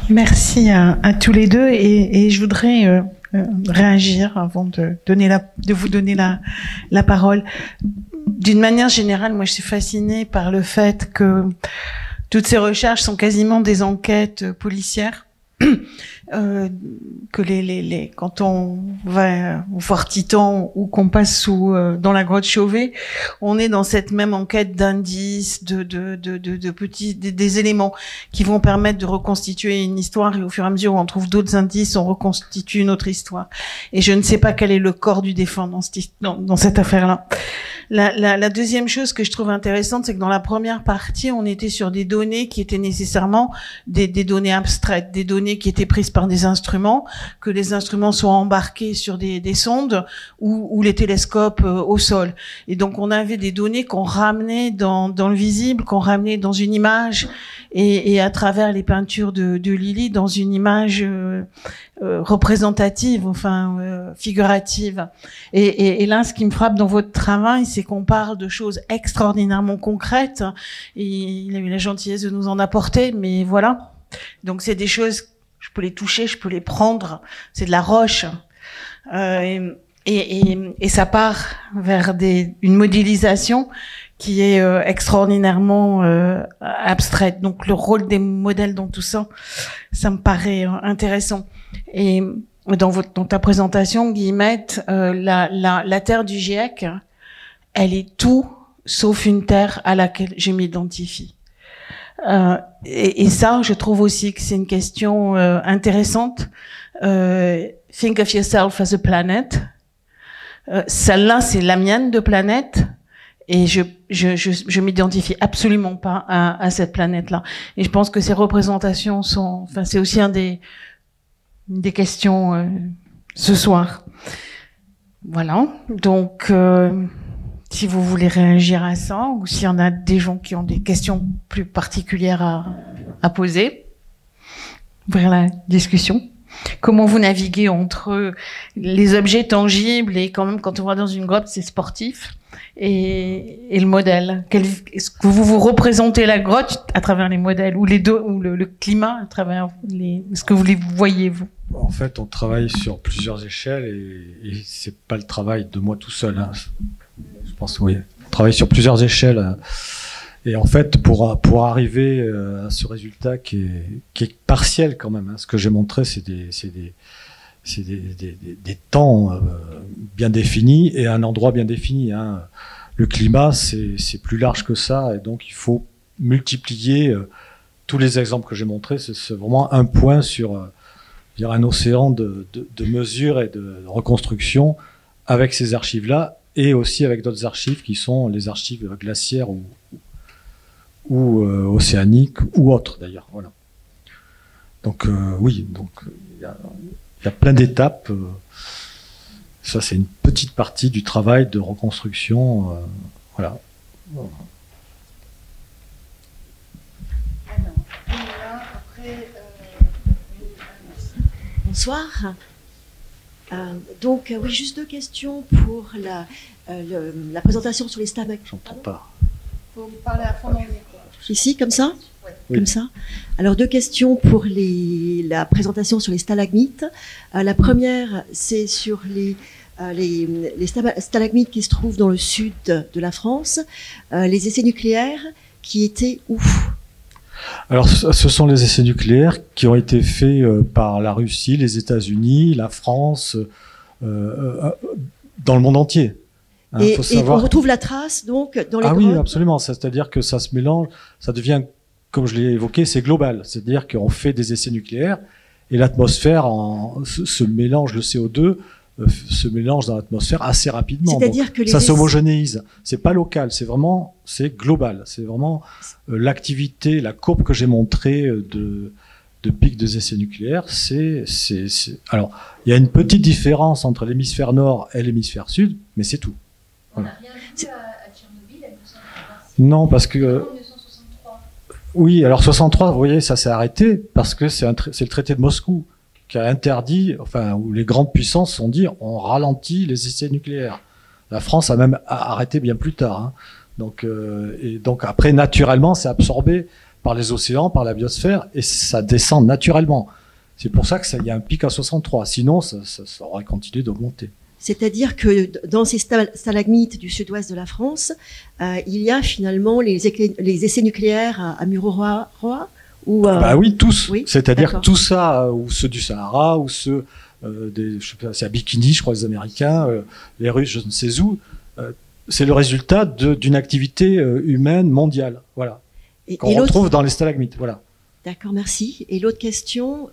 Merci à tous les deux et je voudrais réagir avant de vous donner la parole. D'une manière générale, moi je suis fascinée par le fait que toutes ces recherches sont quasiment des enquêtes policières. Que quand on va voir Titan ou qu'on passe dans la grotte Chauvet, on est dans cette même enquête d'indices, de petits, des éléments qui vont permettre de reconstituer une histoire, et au fur et à mesure où on trouve d'autres indices, on reconstitue une autre histoire. Et je ne sais pas quel est le corps du défunt dans cette affaire-là. La deuxième chose que je trouve intéressante, c'est que dans la première partie, on était sur des données qui étaient nécessairement des données abstraites, des données qui étaient prises par des instruments, que les instruments soient embarqués sur des sondes ou les télescopes au sol. Et donc on avait des données qu'on ramenait dans le visible, qu'on ramenait dans une image et à travers les peintures de Lily dans une image représentative, enfin figurative. Et là, ce qui me frappe dans votre travail, c'est qu'on parle de choses extraordinairement concrètes. Et il a eu la gentillesse de nous en apporter, mais voilà. Donc c'est des choses, je peux les toucher, je peux les prendre. C'est de la roche. Et ça part vers une modélisation qui est extraordinairement abstraite. Donc le rôle des modèles dans tout ça, ça me paraît intéressant. Et dans ta présentation, Guillemette, la terre du GIEC, elle est tout sauf une terre à laquelle je m'identifie. Et ça, je trouve aussi que c'est une question intéressante. Think of yourself as a planet. Celle-là, c'est la mienne de planète. Et je m'identifie absolument pas à cette planète-là. Et je pense que ces représentations c'est aussi des questions ce soir. Voilà. Donc, si vous voulez réagir à ça, ou s'il y en a des gens qui ont des questions plus particulières à poser, ouvrir la discussion. Comment vous naviguez entre les objets tangibles et quand même, quand on va dans une grotte, c'est sportif, et le modèle. Est-ce que vous représentez la grotte à travers les modèles ou les deux, ou le climat à travers est-ce que vous les voyez, vous? En fait, on travaille sur plusieurs échelles et c'est pas le travail de moi tout seul. Hein. Je pense, oui. On travaille sur plusieurs échelles. Et en fait, pour arriver à ce résultat qui est partiel quand même, hein, ce que j'ai montré, c'est des temps bien définis et un endroit bien défini. Hein. Le climat, c'est plus large que ça, et donc il faut multiplier tous les exemples que j'ai montrés. C'est vraiment un point sur un océan de mesures et de reconstruction avec ces archives-là, et aussi avec d'autres archives qui sont les archives glaciaires ou océaniques ou autres d'ailleurs. Voilà. Donc oui, donc il y a plein d'étapes. Ça, c'est une petite partie du travail de reconstruction. Voilà. Bonsoir. Donc, oui, juste deux questions pour la présentation sur les stalagmites. J'entends pas. Il faut parler à fond dans le micro. Ici, comme ça? Oui. Comme ça. Alors, deux questions pour la présentation sur les stalagmites. La première, c'est sur les stalagmites qui se trouvent dans le sud de la France. Les essais nucléaires qui étaient où? Alors, ce sont les essais nucléaires qui ont été faits par la Russie, les États-Unis, la France, dans le monde entier. Hein, et savoir... on retrouve la trace, donc, dans les grottes. oui, absolument. C'est-à-dire que ça se mélange, ça devient, comme je l'ai évoqué, c'est global. C'est-à-dire qu'on fait des essais nucléaires et l'atmosphère se mélange, le CO2 se mélange dans l'atmosphère assez rapidement. C'est-à-dire que ça s'homogénéise. C'est pas local, c'est global. C'est vraiment l'activité, la courbe que j'ai montrée de pic des essais nucléaires. Alors, il y a une petite différence entre l'hémisphère nord et l'hémisphère sud, mais c'est tout. Voilà. On n'a rien vu à Tchernobyl, à 1963. Non, parce que... 1963. Oui, alors 63, vous voyez, ça s'est arrêté parce que c'est le traité de Moscou qui a interdit, enfin, où les grandes puissances ont dit on ralentit les essais nucléaires. La France a même arrêté bien plus tard. Hein. Donc après, naturellement, c'est absorbé par les océans, par la biosphère, et ça descend naturellement. C'est pour ça qu'il y a un pic à 63. Sinon, ça aurait continué d'augmenter. C'est-à-dire que dans ces stalagmites du sud-ouest de la France, il y a finalement les essais nucléaires à Mururoa ou Bah oui, tous. Oui, c'est-à-dire tout ça, ou ceux du Sahara, ou ceux je sais pas, c'est à Bikini, je crois, les Américains, les Russes, je ne sais où. C'est le résultat d'une activité humaine mondiale. Voilà. Qu'on retrouve dans les stalagmites. Voilà. D'accord, merci. Et l'autre question,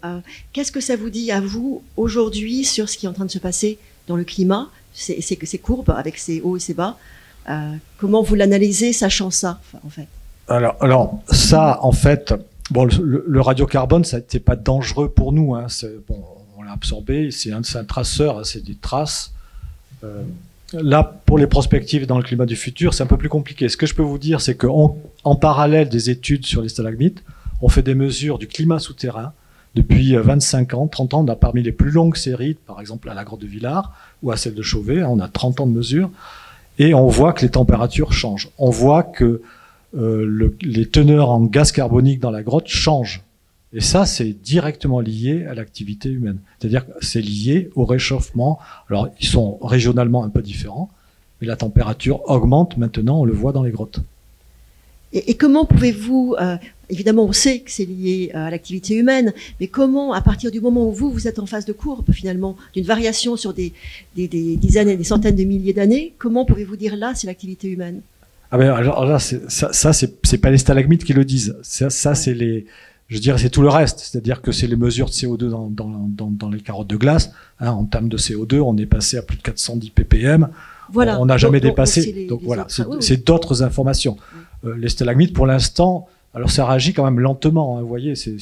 qu'est-ce que ça vous dit à vous aujourd'hui sur ce qui est en train de se passer dans le climat, ces courbes avec ces hauts et ces bas? Comment vous l'analysez, sachant ça, en fait? Alors ça, en fait, bon, le radiocarbone, ça n'était pas dangereux pour nous. Hein. Bon, on l'a absorbé. C'est un traceur. Hein, c'est des traces. Là, pour les prospectives dans le climat du futur, c'est un peu plus compliqué. Ce que je peux vous dire, c'est qu'en parallèle des études sur les stalagmites, on fait des mesures du climat souterrain. Depuis 25 ans, 30 ans, on a parmi les plus longues séries, par exemple à la grotte de Villars ou à celle de Chauvet, on a 30 ans de mesures, et on voit que les températures changent. On voit que les teneurs en gaz carbonique dans la grotte changent. Et ça, c'est directement lié à l'activité humaine. C'est-à-dire que c'est lié au réchauffement. Alors, ils sont régionalement un peu différents, mais la température augmente maintenant, on le voit dans les grottes. Et comment pouvez-vous, évidemment on sait que c'est lié à l'activité humaine, mais comment, à partir du moment où vous êtes en phase de courbe, finalement, d'une variation sur des dizaines et des centaines de milliers d'années, comment pouvez-vous dire là, c'est l'activité humaine? Ah ben, alors là, ça c'est pas les stalagmites qui le disent. Ça c'est je dirais, c'est tout le reste. C'est-à-dire que c'est les mesures de CO2 dans les carottes de glace. Hein, en termes de CO2, on est passé à plus de 410 ppm. Voilà. On n'a jamais dépassé. Donc, donc voilà, oui. c'est d'autres informations. Les stalagmites, pour l'instant, alors ça réagit quand même lentement. Hein, vous voyez, c'est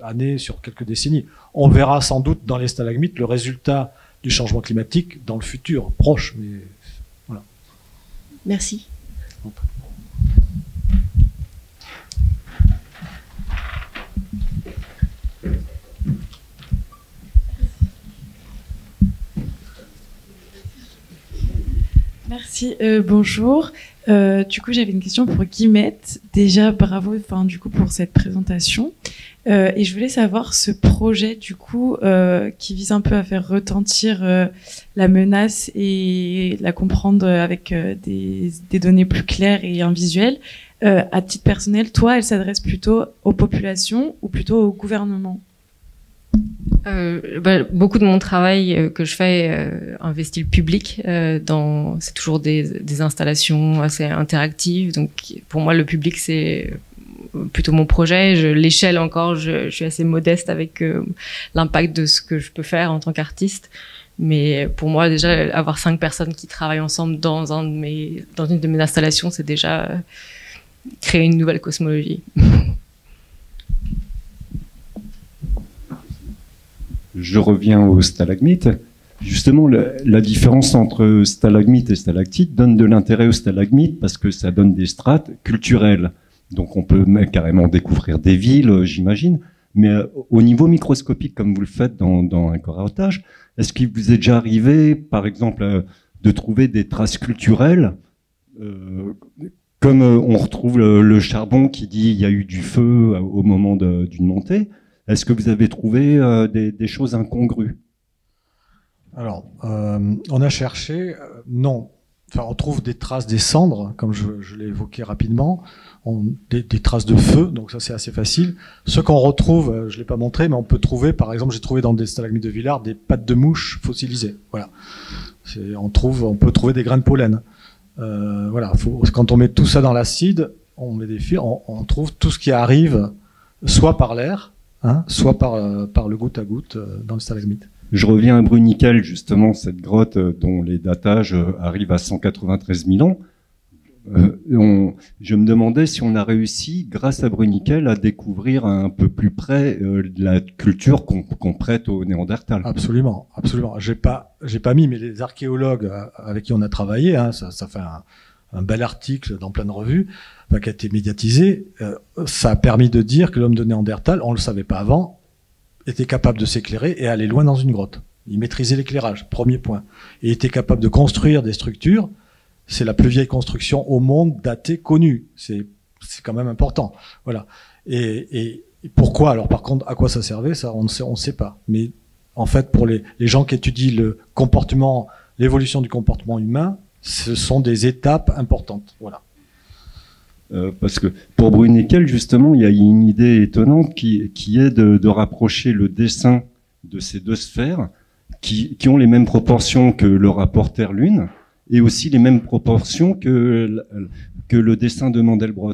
années sur quelques décennies. On verra sans doute dans les stalagmites le résultat du changement climatique dans le futur proche. Mais voilà. Merci. Merci, bonjour. Du coup, j'avais une question pour Guillemette. Déjà, bravo, du coup, pour cette présentation. Et je voulais savoir ce projet, du coup, qui vise un peu à faire retentir la menace et la comprendre avec des données plus claires et un visuel. À titre personnel, toi, elle s'adresse plutôt aux populations ou plutôt au gouvernement? Beaucoup de mon travail que je fais investit le public. C'est toujours des installations assez interactives. Donc, pour moi, le public, c'est plutôt mon projet. L'échelle encore, je suis assez modeste avec l'impact de ce que je peux faire en tant qu'artiste. Mais pour moi, déjà, avoir 5 personnes qui travaillent ensemble dans une de mes installations, c'est déjà créer une nouvelle cosmologie. Je reviens aux stalagmites. Justement, la différence entre stalagmites et stalactites donne de l'intérêt aux stalagmites parce que ça donne des strates culturelles. Donc on peut carrément découvrir des villes, j'imagine. Mais au niveau microscopique, comme vous le faites dans un carottage, est-ce qu'il vous est déjà arrivé, par exemple, de trouver des traces culturelles comme on retrouve le charbon qui dit il y a eu du feu au moment d'une montée? Est-ce que vous avez trouvé des choses incongrues? Alors, on a cherché, non. Enfin, on trouve des traces des cendres, comme je l'ai évoqué rapidement, des traces de feu, donc ça c'est assez facile. Ce qu'on retrouve, je l'ai pas montré, mais on peut trouver, par exemple, j'ai trouvé dans des stalagmites de Villars des pattes de mouche fossilisées. Voilà. On peut trouver des grains de pollen. Voilà. Quand on met tout ça dans l'acide, on met des fils, on trouve tout ce qui arrive, soit par l'air, soit par le goutte à goutte dans le stalagmite. Je reviens à Bruniquel, justement, cette grotte dont les datages arrivent à 193 000 ans. Je me demandais si on a réussi, grâce à Bruniquel, à découvrir un peu plus près de la culture qu'on prête aux Néandertals. Absolument, absolument. J'ai pas mis, mais les archéologues avec qui on a travaillé, ça fait un bel article dans plein de revues, qui a été médiatisé. Ça a permis de dire que l'homme de Néandertal, on le savait pas avant, était capable de s'éclairer et aller loin dans une grotte. Il maîtrisait l'éclairage, premier point. Et était capable de construire des structures. C'est la plus vieille construction au monde datée, connue. C'est quand même important. Voilà. Et pourquoi? Alors par contre, à quoi ça servait? Ça, on ne sait pas. Mais en fait, pour les gens qui étudient le comportement, l'évolution du comportement humain, ce sont des étapes importantes. Voilà. Parce que pour Bruneckel, justement, il y a une idée étonnante qui est de rapprocher le dessin de ces deux sphères qui ont les mêmes proportions que le rapport Terre-Lune et aussi les mêmes proportions que le dessin de Mandelbrot.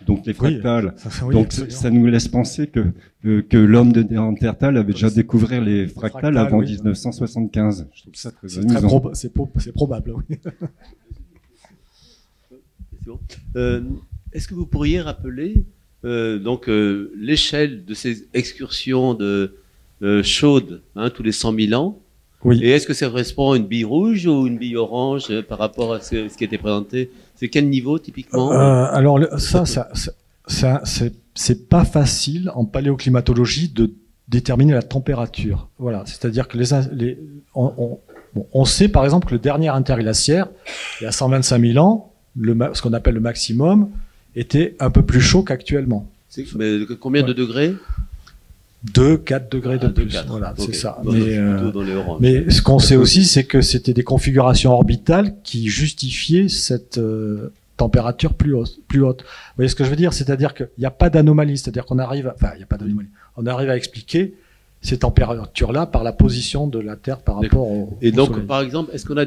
Donc les fractales. Oui, donc ça nous laisse penser que l'homme de Néandertal avait déjà découvert les fractales avant 1975. Je trouve ça très amusant. C'est probable, oui. Bon. Est-ce que vous pourriez rappeler l'échelle de ces excursions chaudes tous les 100 000 ans? Oui. Et est-ce que ça correspond à une bille rouge ou une bille orange par rapport à ce qui était présenté? C'est quel niveau typiquement? Alors c'est pas facile en paléoclimatologie de déterminer la température. Voilà, c'est-à-dire que on sait par exemple que le dernier interglaciaire, il y a 125 000 ans, ce qu'on appelle le maximum, était un peu plus chaud qu'actuellement. Mais combien de degrés? 2-4 degrés de plus. 4. Voilà, Okay. c'est ça. Bon, Mais ce qu'on sait aussi, c'est que c'était des configurations orbitales qui justifiaient cette température plus haute. Vous voyez ce que je veux dire? C'est-à-dire qu'il n'y a pas d'anomalie. C'est-à-dire qu'on arrive, il n'y a pas d'anomalie. On arrive à expliquer ces températures-là par la position de la Terre par rapport au Soleil. Par exemple, est-ce qu'on a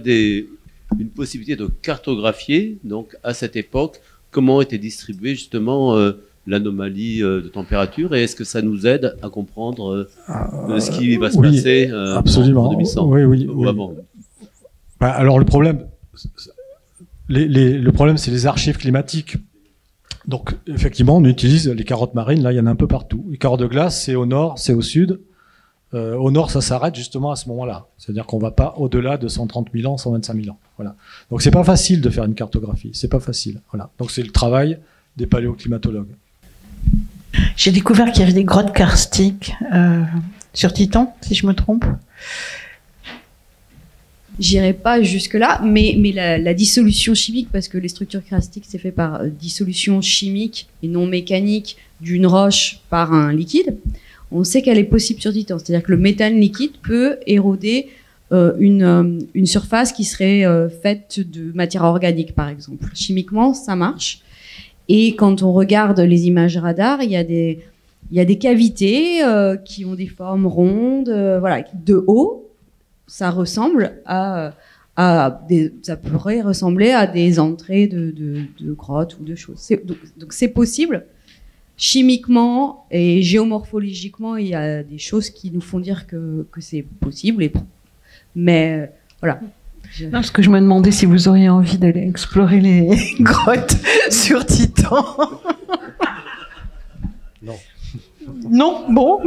une possibilité de cartographier, donc, à cette époque, comment était distribuée, justement, l'anomalie de température, et est-ce que ça nous aide à comprendre ce qui va se passer absolument. en 2100 Oui. Avant. Alors le problème, le problème, c'est les archives climatiques. Donc effectivement, on utilise les carottes marines. Là, il y en a un peu partout. Les carottes de glace, c'est au nord, c'est au sud. Au nord, ça s'arrête justement à ce moment-là. C'est-à-dire qu'on va pas au-delà de 130 000 ans, 125 000 ans. Voilà. Donc c'est pas facile de faire une cartographie. C'est pas facile. Voilà. Donc c'est le travail des paléoclimatologues. J'ai découvert qu'il y avait des grottes karstiques sur Titan, si je me trompe. J'irai pas jusque-là, mais la dissolution chimique, parce que les structures karstiques, c'est fait par dissolution chimique et non mécanique d'une roche par un liquide. On sait qu'elle est possible sur Titan, c'est-à-dire que le méthane liquide peut éroder une surface qui serait faite de matière organique, par exemple. Chimiquement, ça marche. Et quand on regarde les images radar, il y a des cavités qui ont des formes rondes, voilà, de haut, ça ressemble ça pourrait ressembler à des entrées de grottes ou de choses. Donc c'est possible. Chimiquement et géomorphologiquement, il y a des choses qui nous font dire que c'est possible. Mais voilà. Non, parce que je me demandais si vous auriez envie d'aller explorer les grottes sur Titan. Non. Non, bon,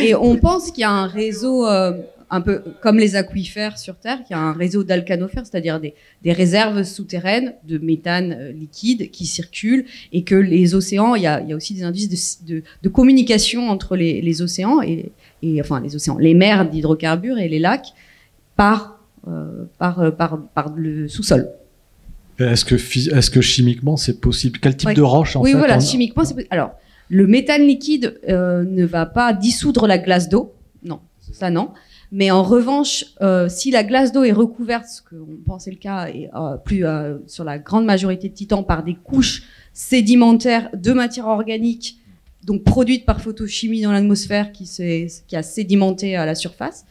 Et on pense qu'il y a un réseau, un peu comme les aquifères sur Terre, qu'il y a un réseau d'alcanofères, c'est-à-dire des réserves souterraines de méthane liquide qui circulent, et que les océans, il y a aussi des indices de communication entre les océans et enfin les océans, les mers d'hydrocarbures et les lacs par le sous-sol. Est-ce que chimiquement c'est possible? Quel type de roche en fait? Oui, voilà, chimiquement c'est possible. Alors, le méthane liquide ne va pas dissoudre la glace d'eau, non, ça non. Mais en revanche, si la glace d'eau est recouverte, ce qu'on pensait le cas, et sur la grande majorité de Titan, par des couches sédimentaires de matière organique, donc produites par photochimie dans l'atmosphère, qui a sédimenté à la surface,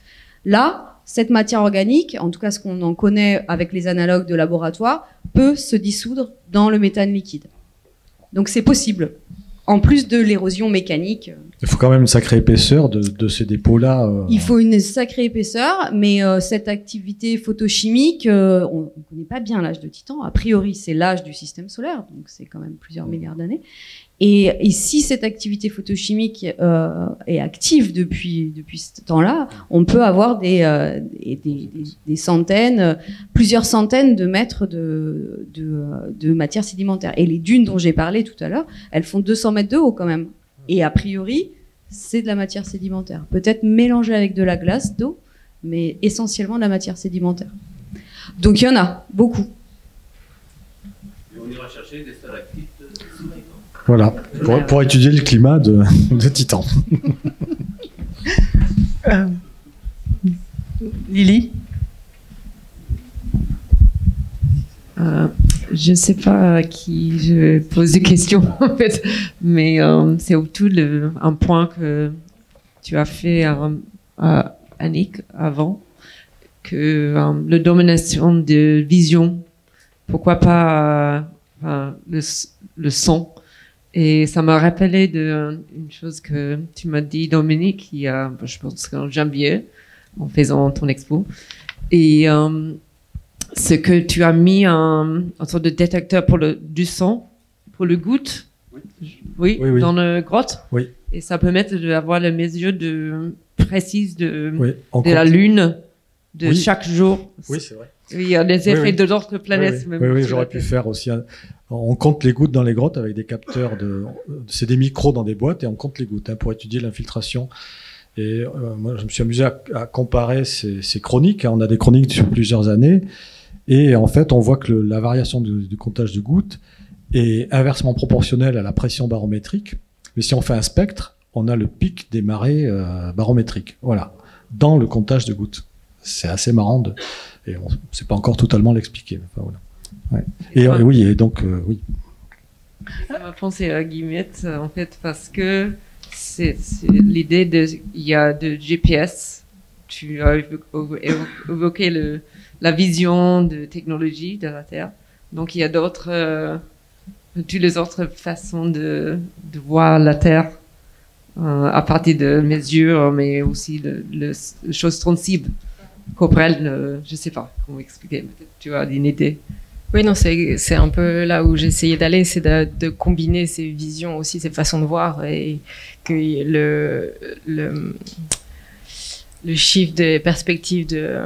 là, cette matière organique, en tout cas ce qu'on en connaît avec les analogues de laboratoire, peut se dissoudre dans le méthane liquide. Donc c'est possible. En plus de l'érosion mécanique. Il faut quand même une sacrée épaisseur de ces dépôts-là. Il faut une sacrée épaisseur, mais cette activité photochimique, on ne connaît pas bien l'âge de Titan. A priori, c'est l'âge du système solaire, donc c'est quand même plusieurs milliards d'années. Et si cette activité photochimique est active depuis ce temps-là, on peut avoir des centaines, plusieurs centaines de mètres de matière sédimentaire. Et les dunes dont j'ai parlé tout à l'heure, elles font 200 mètres de haut quand même. Et a priori, c'est de la matière sédimentaire. Peut-être mélangée avec de la glace, d'eau, mais essentiellement de la matière sédimentaire. Donc il y en a beaucoup. on ira chercher des stalactites sous Titan. Voilà, pour étudier le climat de Titan. Lily? Je ne sais pas à qui je pose des questions, en fait, mais c'est autour d'un point que tu as fait, Annick, avant, que la domination de vision, pourquoi pas le son. Et ça m'a rappelé une chose que tu m'as dit, Dominique, il y a, je pense qu'en janvier, en faisant ton expo. Et ce que tu as mis un sorte de détecteur du son, pour le goutte, oui, dans la grotte. Oui. Et ça permet d'avoir la mesure précise de la Lune de chaque jour. Oui, c'est vrai. Oui, il y a des effets de d'autres planètes. Oui, j'aurais pu faire aussi. On compte les gouttes dans les grottes avec des capteurs c'est des micros dans des boîtes et on compte les gouttes pour étudier l'infiltration. Et moi, je me suis amusé à comparer ces chroniques. On a des chroniques sur plusieurs années. Et en fait, on voit que la variation du comptage de gouttes est inversement proportionnelle à la pression barométrique. Mais si on fait un spectre, on a le pic des marées barométriques. Voilà, dans le comptage de gouttes. C'est assez marrant et on ne sait pas encore totalement l'expliquer. Enfin, voilà. Ouais. Et oui, et donc oui. Ça m'a pensé à Guillemette, en fait, parce que c'est l'idée il y a de GPS. Tu as évoqué la vision de technologie de la Terre. Donc il y a toutes les autres façons de voir la Terre à partir de mesures, mais aussi de choses sensibles. Corporelles, je ne sais pas comment expliquer. Peut-être tu as une idée. Oui, non, c'est un peu là où j'essayais d'aller, c'est de combiner ces visions aussi, ces façons de voir, et que le chiffre de perspective de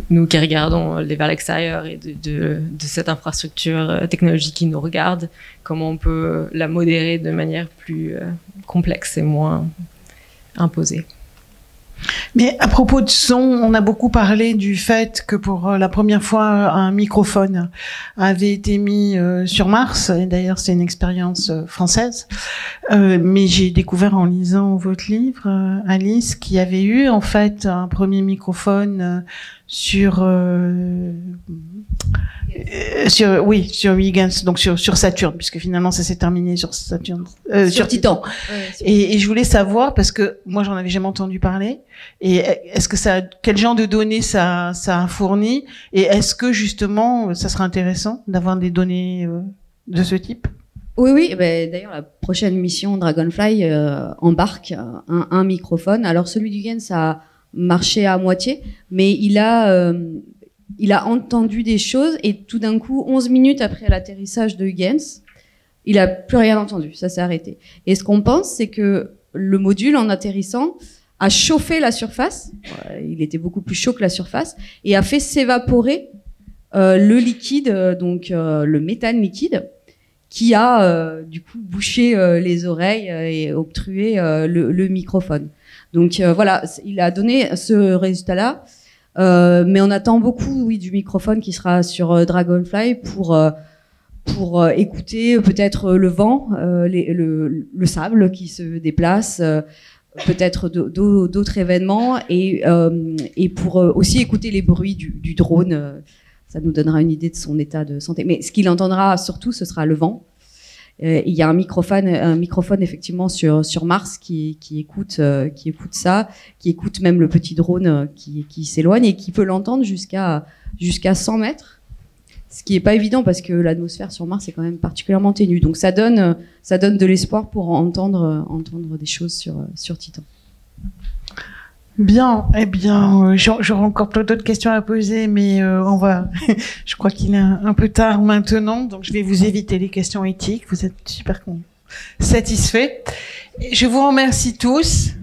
nous qui regardons vers l'extérieur et de cette infrastructure technologique qui nous regarde, comment on peut la modérer de manière plus complexe et moins imposée. Mais à propos de son, on a beaucoup parlé du fait que pour la première fois, un microphone avait été mis sur Mars. Et d'ailleurs, c'est une expérience française. Mais j'ai découvert en lisant votre livre, Alice, qu'il y avait eu en fait un premier microphone sur Huygens, donc sur Saturne, puisque finalement ça s'est terminé sur Saturne, sur Titan. Et je voulais savoir, parce que moi j'en avais jamais entendu parler, et est-ce que quel genre de données ça a fourni, et est-ce que justement ça serait intéressant d'avoir des données de ce type? Oui, d'ailleurs la prochaine mission Dragonfly embarque un microphone. Alors celui d'Huygens a marché à moitié, mais il a entendu des choses et tout d'un coup, 11 minutes après l'atterrissage de Huygens, il a plus rien entendu, ça s'est arrêté. Et ce qu'on pense, c'est que le module, en atterrissant, a chauffé la surface, il était beaucoup plus chaud que la surface, et a fait s'évaporer le liquide, donc le méthane liquide, qui a du coup bouché les oreilles et obstrué le microphone. Donc voilà, il a donné ce résultat-là. Mais on attend beaucoup, du microphone qui sera sur Dragonfly pour écouter peut-être le vent, le sable qui se déplace, peut-être d'autres événements, et pour aussi écouter les bruits du drone. Ça nous donnera une idée de son état de santé. Mais ce qu'il entendra surtout, ce sera le vent. Il y a un microphone effectivement sur Mars qui écoute ça, qui écoute même le petit drone qui s'éloigne et qui peut l'entendre jusqu'à 100 mètres, ce qui est pas évident parce que l'atmosphère sur Mars est quand même particulièrement ténue. Donc ça donne de l'espoir pour entendre des choses sur Titan. Bien, eh bien, j'aurai encore plein d'autres questions à poser, mais je crois qu'il est un peu tard maintenant, donc je vais vous éviter les questions éthiques. Vous êtes super satisfaits. Je vous remercie tous.